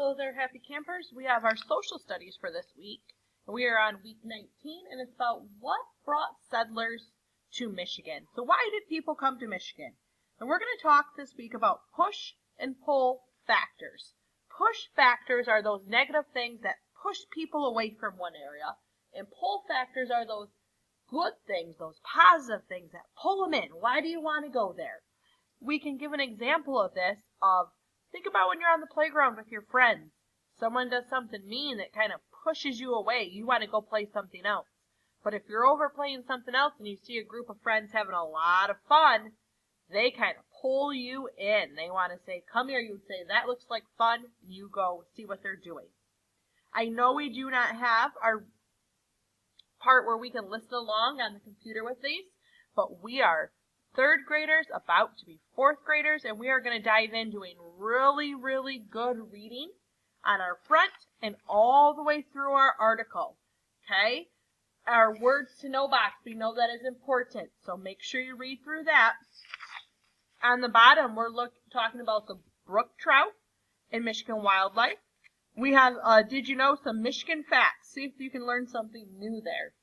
Hello there, happy campers. We have our social studies for this week. We are on week 19, and it's about what brought settlers to Michigan. So why did people come to Michigan? And we're going to talk this week about push and pull factors. Push factors are those negative things that push people away from one area, and pull factors are those good things, those positive things that pull them in. Why do you want to go there? We can give an example of this think about when you're on the playground with your friends. Someone does something mean that kind of pushes you away. You want to go play something else. But if you're over playing something else and you see a group of friends having a lot of fun, they kind of pull you in. They want to say, come here. You would say, that looks like fun. You go see what they're doing. I know we do not have our part where we can listen along on the computer with these, but we are third graders about to be fourth graders, and we are going to dive in doing really, really good reading on our front and all the way through our article. Okay? Our words to know box, we know that is important, so make sure you read through that. On the bottom, we're talking about the brook trout and Michigan wildlife. We have, did you know, some Michigan facts. See if you can learn something new there.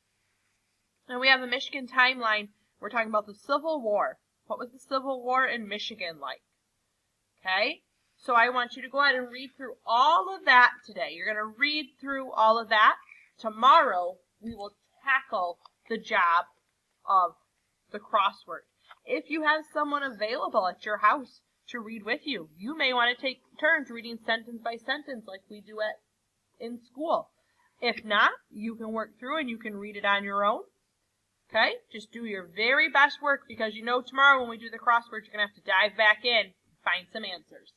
And we have a Michigan timeline. We're talking about the Civil War. What was the Civil War in Michigan like? Okay? So I want you to go ahead and read through all of that today. You're going to read through all of that. Tomorrow, we will tackle the job of the crossword. If you have someone available at your house to read with you, you may want to take turns reading sentence by sentence like we do in school. If not, you can work through and you can read it on your own. Okay? Just do your very best work because you know tomorrow when we do the crossword, you're going to have to dive back in and find some answers.